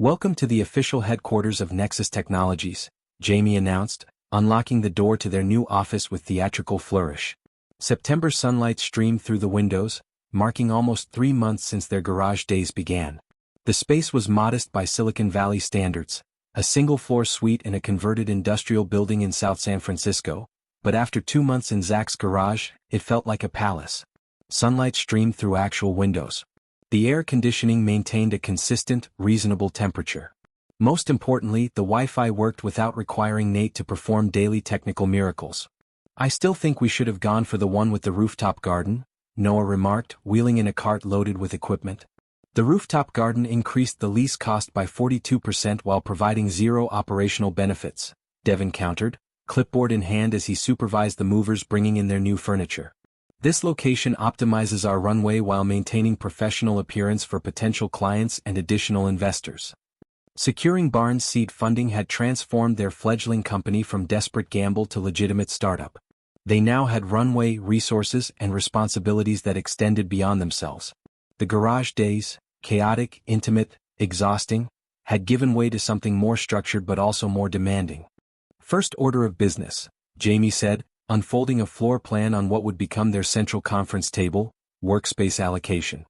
Welcome to the official headquarters of Nexus Technologies, Jamie announced, unlocking the door to their new office with theatrical flourish. September sunlight streamed through the windows, marking almost 3 months since their garage days began. The space was modest by Silicon Valley standards, a single-floor suite in a converted industrial building in South San Francisco, but after 2 months in Zach's garage, it felt like a palace. Sunlight streamed through actual windows. The air conditioning maintained a consistent, reasonable temperature. Most importantly, the Wi-Fi worked without requiring Nate to perform daily technical miracles. "I still think we should have gone for the one with the rooftop garden," Noah remarked, wheeling in a cart loaded with equipment. The rooftop garden increased the lease cost by 42% while providing zero operational benefits, Devin countered, clipboard in hand as he supervised the movers bringing in their new furniture. "This location optimizes our runway while maintaining professional appearance for potential clients and additional investors." Securing Barnes seed funding had transformed their fledgling company from desperate gamble to legitimate startup. They now had runway, resources, and responsibilities that extended beyond themselves. The garage days, chaotic, intimate, exhausting, had given way to something more structured but also more demanding. "First order of business," Jamie said, unfolding a floor plan on what would become their central conference table, workspace allocation.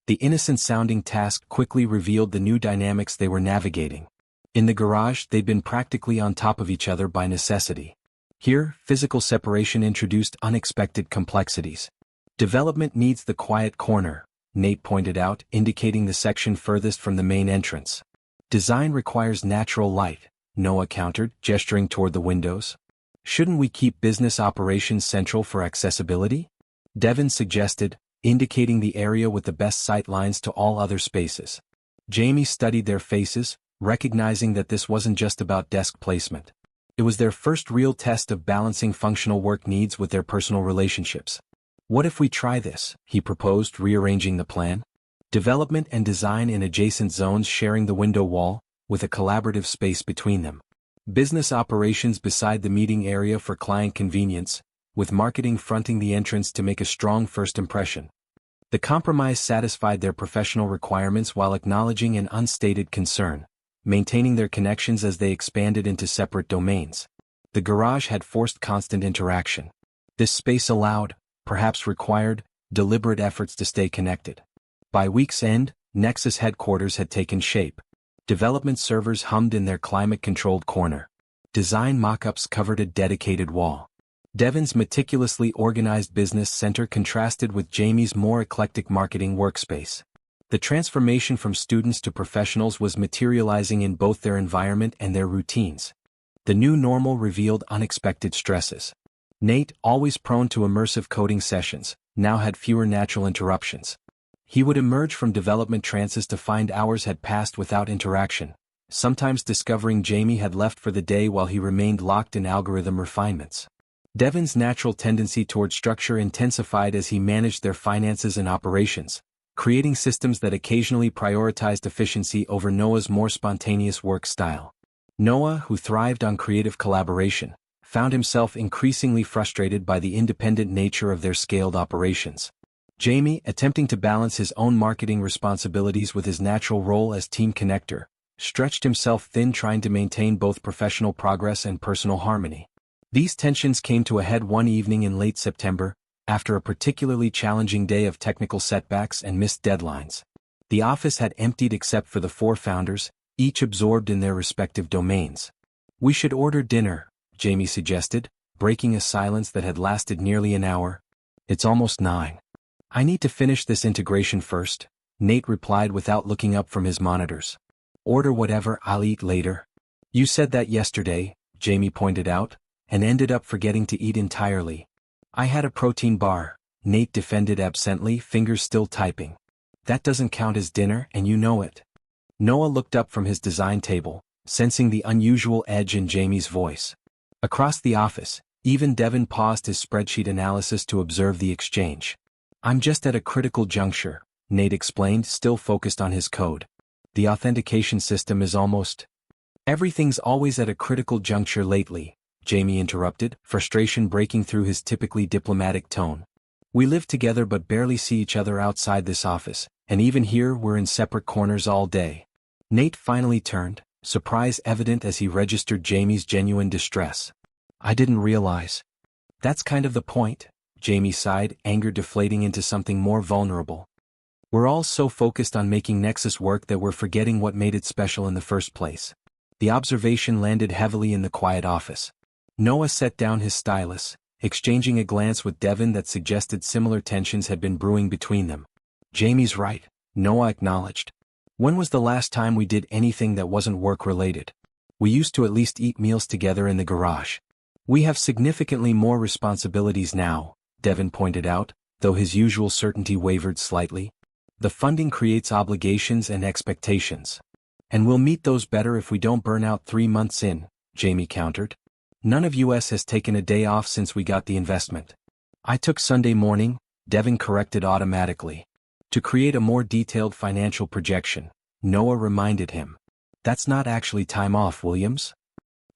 The innocent-sounding task quickly revealed the new dynamics they were navigating. In the garage, they'd been practically on top of each other by necessity. Here, physical separation introduced unexpected complexities. "Development needs the quiet corner," Nate pointed out, indicating the section furthest from the main entrance. "Design requires natural light," Noah countered, gesturing toward the windows. "Shouldn't we keep business operations central for accessibility?" Devin suggested, indicating the area with the best sight lines to all other spaces. Jamie studied their faces, recognizing that this wasn't just about desk placement. It was their first real test of balancing functional work needs with their personal relationships. "What if we try this?" he proposed, rearranging the plan. Development and design in adjacent zones sharing the window wall, with a collaborative space between them. Business operations beside the meeting area for client convenience, with marketing fronting the entrance to make a strong first impression. The compromise satisfied their professional requirements while acknowledging an unstated concern, maintaining their connections as they expanded into separate domains. The garage had forced constant interaction. This space allowed, perhaps required, deliberate efforts to stay connected. By week's end, Nexus headquarters had taken shape. Development servers hummed in their climate-controlled corner. Design mock-ups covered a dedicated wall. Devin's meticulously organized business center contrasted with Jamie's more eclectic marketing workspace. The transformation from students to professionals was materializing in both their environment and their routines. The new normal revealed unexpected stresses. Nate, always prone to immersive coding sessions, now had fewer natural interruptions. He would emerge from development trances to find hours had passed without interaction, sometimes discovering Jamie had left for the day while he remained locked in algorithm refinements. Devin's natural tendency toward structure intensified as he managed their finances and operations, creating systems that occasionally prioritized efficiency over Noah's more spontaneous work style. Noah, who thrived on creative collaboration, found himself increasingly frustrated by the independent nature of their scaled operations. Jamie, attempting to balance his own marketing responsibilities with his natural role as team connector, stretched himself thin trying to maintain both professional progress and personal harmony. These tensions came to a head one evening in late September, after a particularly challenging day of technical setbacks and missed deadlines. The office had emptied except for the 4 founders, each absorbed in their respective domains. "We should order dinner," Jamie suggested, breaking a silence that had lasted nearly an hour. "It's almost 9. "I need to finish this integration first," Nate replied without looking up from his monitors. "Order whatever, I'll eat later." "You said that yesterday," Jamie pointed out, and ended up forgetting to eat entirely. "I had a protein bar," Nate defended absently, fingers still typing. "That doesn't count as dinner and you know it." Noah looked up from his design table, sensing the unusual edge in Jamie's voice. Across the office, even Devin paused his spreadsheet analysis to observe the exchange. "I'm just at a critical juncture," Nate explained, still focused on his code. "The authentication system is almost—" "Everything's always at a critical juncture lately," Jamie interrupted, frustration breaking through his typically diplomatic tone. "We live together but barely see each other outside this office, and even here we're in separate corners all day." Nate finally turned, surprise evident as he registered Jamie's genuine distress. I didn't realize. That's kind of the point, Jamie sighed, anger deflating into something more vulnerable. We're all so focused on making Nexus work that we're forgetting what made it special in the first place. The observation landed heavily in the quiet office. Noah set down his stylus, exchanging a glance with Devin that suggested similar tensions had been brewing between them. Jamie's right, Noah acknowledged. When was the last time we did anything that wasn't work-related? We used to at least eat meals together in the garage. We have significantly more responsibilities now, Devin pointed out, though his usual certainty wavered slightly. The funding creates obligations and expectations. And we'll meet those better if we don't burn out 3 months in, Jamie countered. None of us has taken a day off since we got the investment. I took Sunday morning, Devin corrected automatically. To create a more detailed financial projection, Noah reminded him. That's not actually time off, Williams.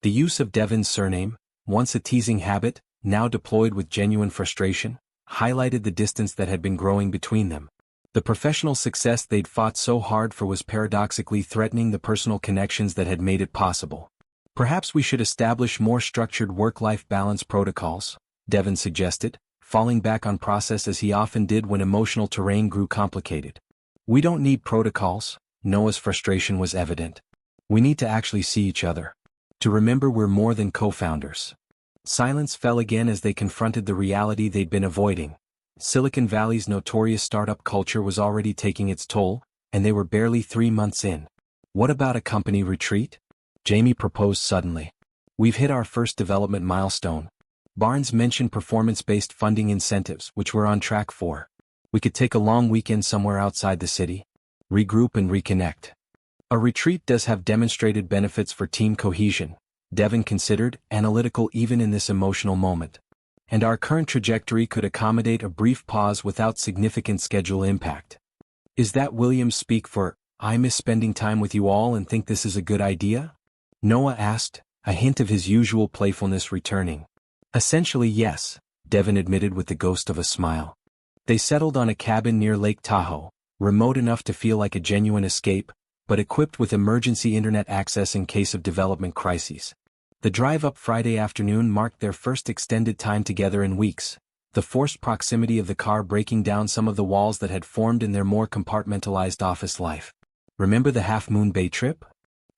The use of Devin's surname, once a teasing habit, now deployed with genuine frustration, highlighted the distance that had been growing between them. The professional success they'd fought so hard for was paradoxically threatening the personal connections that had made it possible. Perhaps we should establish more structured work-life balance protocols, Devin suggested, falling back on process as he often did when emotional terrain grew complicated. We don't need protocols, Noah's frustration was evident. We need to actually see each other. To remember we're more than co-founders. Silence fell again as they confronted the reality they'd been avoiding. Silicon Valley's notorious startup culture was already taking its toll, and they were barely 3 months in. What about a company retreat? Jamie proposed suddenly. We've hit our first development milestone. Barnes mentioned performance-based funding incentives, which we're on track for. We could take a long weekend somewhere outside the city. Regroup and reconnect. A retreat does have demonstrated benefits for team cohesion, Devin considered, analytical even in this emotional moment. And our current trajectory could accommodate a brief pause without significant schedule impact. Is that Williams speak for, I miss spending time with you all and think this is a good idea? Noah asked, a hint of his usual playfulness returning. Essentially yes, Devin admitted with the ghost of a smile. They settled on a cabin near Lake Tahoe, remote enough to feel like a genuine escape, but equipped with emergency internet access in case of development crises. The drive up Friday afternoon marked their first extended time together in weeks, the forced proximity of the car breaking down some of the walls that had formed in their more compartmentalized office life. Remember the Half Moon Bay trip?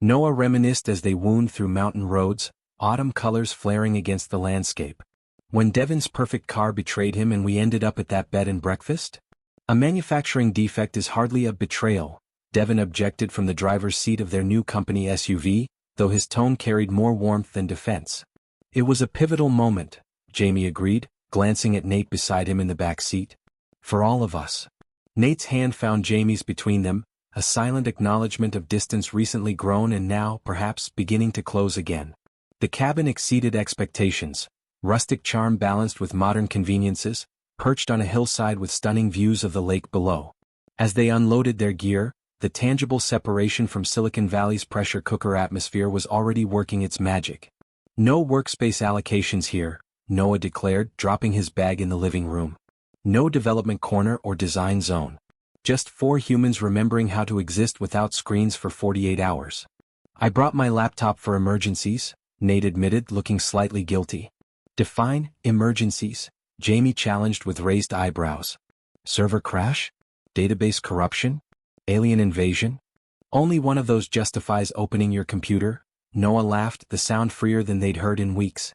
Noah reminisced as they wound through mountain roads, autumn colors flaring against the landscape. When Devin's perfect car betrayed him and we ended up at that bed and breakfast? A manufacturing defect is hardly a betrayal, Devin objected from the driver's seat of their new company SUV, though his tone carried more warmth than defense. It was a pivotal moment, Jamie agreed, glancing at Nate beside him in the back seat. For all of us. Nate's hand found Jamie's between them, a silent acknowledgement of distance recently grown and now, perhaps, beginning to close again. The cabin exceeded expectations, rustic charm balanced with modern conveniences, perched on a hillside with stunning views of the lake below. As they unloaded their gear, the tangible separation from Silicon Valley's pressure cooker atmosphere was already working its magic. No workspace allocations here, Noah declared, dropping his bag in the living room. No development corner or design zone. Just 4 humans remembering how to exist without screens for 48 hours. I brought my laptop for emergencies, Nate admitted, looking slightly guilty. Define emergencies, Jamie challenged with raised eyebrows. Server crash? Database corruption? Alien invasion? Only one of those justifies opening your computer, Noah laughed, the sound freer than they'd heard in weeks.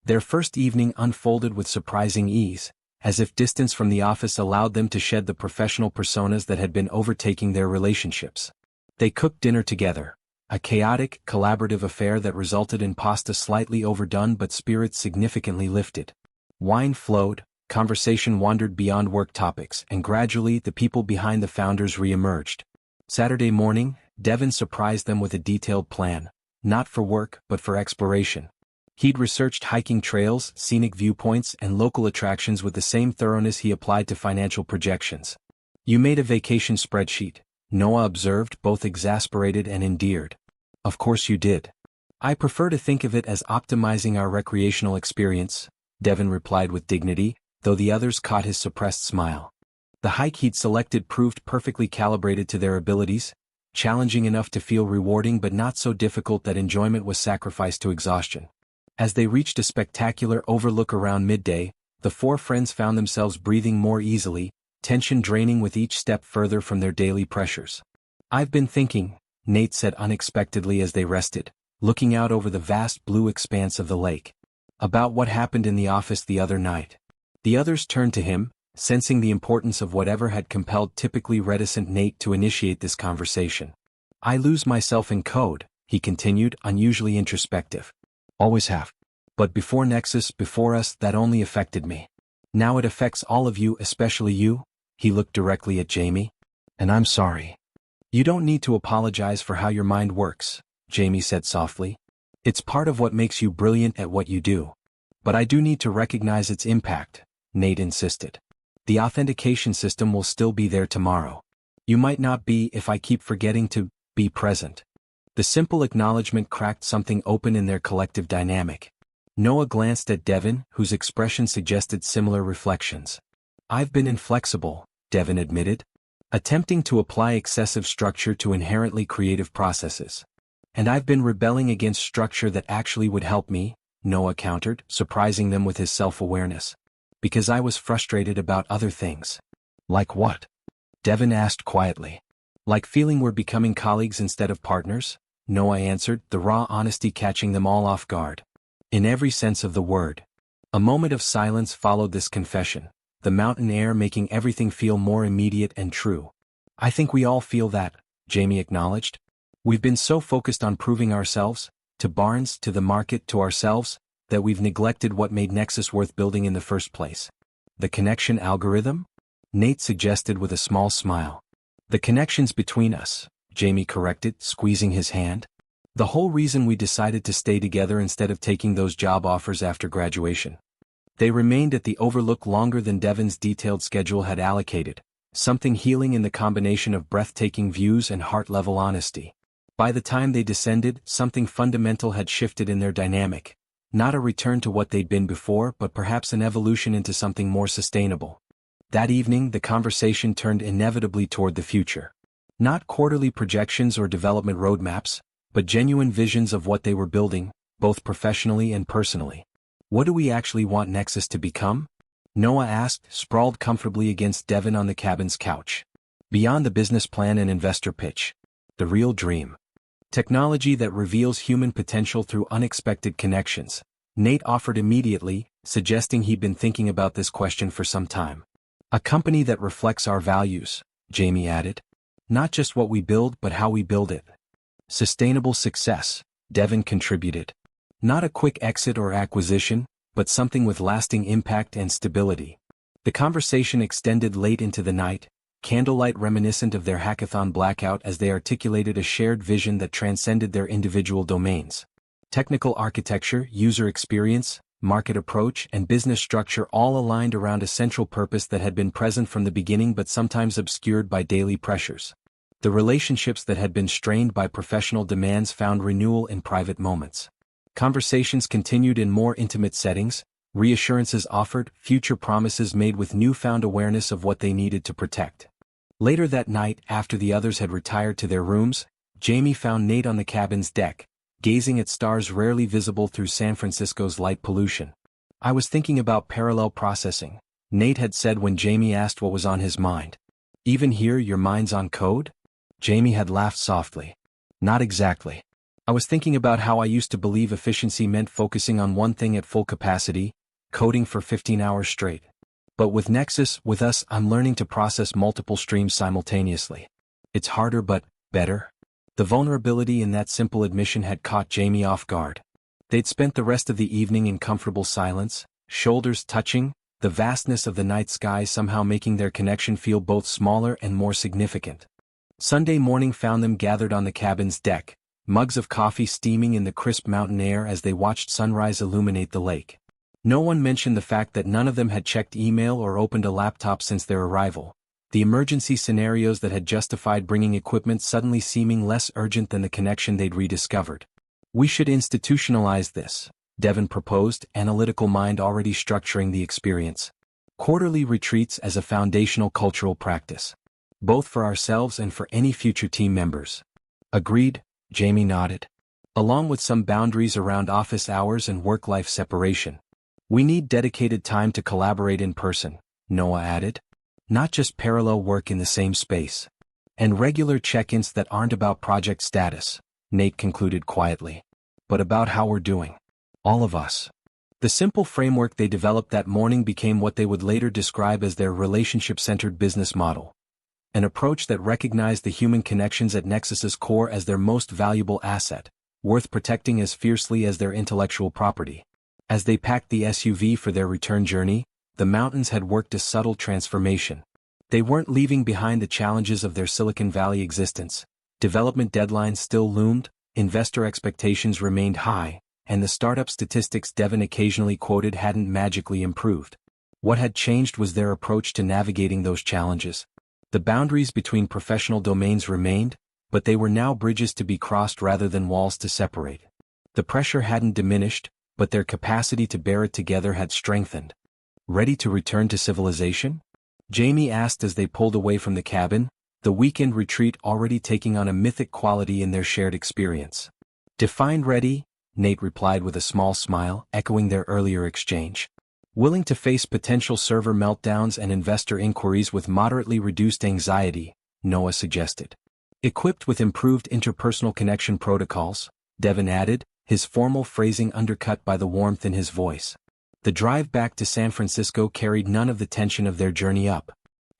Their first evening unfolded with surprising ease, as if distance from the office allowed them to shed the professional personas that had been overtaking their relationships. They cooked dinner together, a chaotic, collaborative affair that resulted in pasta slightly overdone but spirits significantly lifted. Wine flowed, conversation wandered beyond work topics, and gradually the people behind the founders re-emerged. Saturday morning, Devin surprised them with a detailed plan, not for work but for exploration. He'd researched hiking trails, scenic viewpoints, and local attractions with the same thoroughness he applied to financial projections. You made a vacation spreadsheet, Noah observed, both exasperated and endeared. Of course you did. I prefer to think of it as optimizing our recreational experience, Devin replied with dignity, though the others caught his suppressed smile. The hike he'd selected proved perfectly calibrated to their abilities, challenging enough to feel rewarding but not so difficult that enjoyment was sacrificed to exhaustion. As they reached a spectacular overlook around midday, the four friends found themselves breathing more easily, tension draining with each step further from their daily pressures. "I've been thinking," Nate said unexpectedly as they rested, looking out over the vast blue expanse of the lake, "about what happened in the office the other night." The others turned to him, sensing the importance of whatever had compelled typically reticent Nate to initiate this conversation. "I lose myself in code," he continued, unusually introspective. "Always have. But before Nexus, before us, that only affected me. Now it affects all of you, especially you." He looked directly at Jamie. "And I'm sorry." "You don't need to apologize for how your mind works," Jamie said softly. "It's part of what makes you brilliant at what you do. But I do need to recognize its impact," Nate insisted. "The authentication system will still be there tomorrow. You might not be if I keep forgetting to be present." The simple acknowledgement cracked something open in their collective dynamic. Noah glanced at Devin, whose expression suggested similar reflections. "I've been inflexible," Devin admitted, "attempting to apply excessive structure to inherently creative processes. And I've been rebelling against structure that actually would help me," Noah countered, surprising them with his self-awareness. "Because I was frustrated about other things." "Like what?" Devin asked quietly. "Like feeling we're becoming colleagues instead of partners," Noah answered, the raw honesty catching them all off guard. "In every sense of the word." A moment of silence followed this confession, the mountain air making everything feel more immediate and true. "I think we all feel that," Jamie acknowledged. "We've been so focused on proving ourselves, to Barnes, to the market, to ourselves, that we've neglected what made Nexus worth building in the first place." "The connection algorithm?" Nate suggested with a small smile. "The connections between us," Jamie corrected, squeezing his hand. "The whole reason we decided to stay together instead of taking those job offers after graduation." They remained at the overlook longer than Devin's detailed schedule had allocated, something healing in the combination of breathtaking views and heart-level honesty. By the time they descended, something fundamental had shifted in their dynamic. Not a return to what they'd been before, but perhaps an evolution into something more sustainable. That evening, the conversation turned inevitably toward the future. Not quarterly projections or development roadmaps, but genuine visions of what they were building, both professionally and personally. "What do we actually want Nexus to become?" Noah asked, sprawled comfortably against Devin on the cabin's couch. "Beyond the business plan and investor pitch. The real dream. Technology that reveals human potential through unexpected connections," Nate offered immediately, suggesting he'd been thinking about this question for some time. "A company that reflects our values," Jamie added. "Not just what we build but how we build it." "Sustainable success," Devin contributed. "Not a quick exit or acquisition, but something with lasting impact and stability." The conversation extended late into the night, candlelight reminiscent of their hackathon blackout as they articulated a shared vision that transcended their individual domains. Technical architecture, user experience, market approach, and business structure all aligned around a central purpose that had been present from the beginning but sometimes obscured by daily pressures. The relationships that had been strained by professional demands found renewal in private moments. Conversations continued in more intimate settings, reassurances offered, future promises made with newfound awareness of what they needed to protect. Later that night, after the others had retired to their rooms, Jamie found Nate on the cabin's deck, gazing at stars rarely visible through San Francisco's light pollution. "I was thinking about parallel processing," Nate had said when Jamie asked what was on his mind. "Even here your mind's on code?" Jamie had laughed softly. "Not exactly. I was thinking about how I used to believe efficiency meant focusing on one thing at full capacity, coding for 15 hours straight. But with Nexus, with us, I'm learning to process multiple streams simultaneously. It's harder but better." The vulnerability in that simple admission had caught Jamie off guard. They'd spent the rest of the evening in comfortable silence, shoulders touching, the vastness of the night sky somehow making their connection feel both smaller and more significant. Sunday morning found them gathered on the cabin's deck, mugs of coffee steaming in the crisp mountain air as they watched sunrise illuminate the lake. No one mentioned the fact that none of them had checked email or opened a laptop since their arrival, the emergency scenarios that had justified bringing equipment suddenly seeming less urgent than the connection they'd rediscovered. "We should institutionalize this," Devin proposed, analytical mind already structuring the experience. "Quarterly retreats as a foundational cultural practice. both for ourselves and for any future team members. Agreed, Jamie nodded. Along with some boundaries around office hours and work-life separation. We need dedicated time to collaborate in person, Noah added. Not just parallel work in the same space. And regular check-ins that aren't about project status, Nate concluded quietly. But about how we're doing. All of us. The simple framework they developed that morning became what they would later describe as their relationship-centered business model. An approach that recognized the human connections at Nexus's core as their most valuable asset, worth protecting as fiercely as their intellectual property. As they packed the SUV for their return journey, the mountains had worked a subtle transformation. They weren't leaving behind the challenges of their Silicon Valley existence. Development deadlines still loomed, investor expectations remained high, and the startup statistics Devin occasionally quoted hadn't magically improved. What had changed was their approach to navigating those challenges. The boundaries between professional domains remained, but they were now bridges to be crossed rather than walls to separate. The pressure hadn't diminished, but their capacity to bear it together had strengthened. Ready to return to civilization? Jamie asked as they pulled away from the cabin, the weekend retreat already taking on a mythic quality in their shared experience. Define ready, Nate replied with a small smile, echoing their earlier exchange. Willing to face potential server meltdowns and investor inquiries with moderately reduced anxiety, Noah suggested. Equipped with improved interpersonal connection protocols, Devin added, his formal phrasing undercut by the warmth in his voice. The drive back to San Francisco carried none of the tension of their journey up.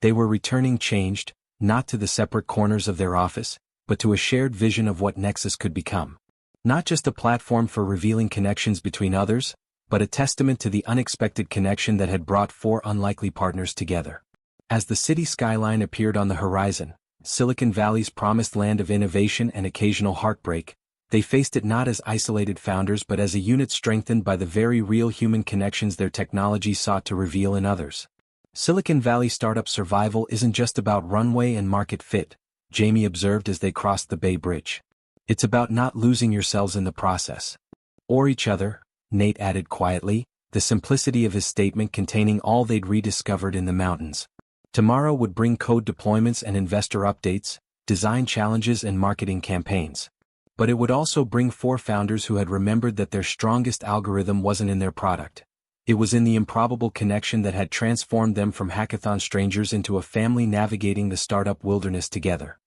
They were returning changed, not to the separate corners of their office, but to a shared vision of what Nexus could become. Not just a platform for revealing connections between others, but a testament to the unexpected connection that had brought four unlikely partners together. As the city skyline appeared on the horizon, Silicon Valley's promised land of innovation and occasional heartbreak, they faced it not as isolated founders but as a unit strengthened by the very real human connections their technology sought to reveal in others. Silicon Valley startup survival isn't just about runway and market fit, Jamie observed as they crossed the Bay Bridge. It's about not losing yourselves in the process. Or each other, Nate added quietly, the simplicity of his statement containing all they'd rediscovered in the mountains. Tomorrow would bring code deployments and investor updates, design challenges and marketing campaigns. But it would also bring four founders who had remembered that their strongest algorithm wasn't in their product. It was in the improbable connection that had transformed them from hackathon strangers into a family navigating the startup wilderness together.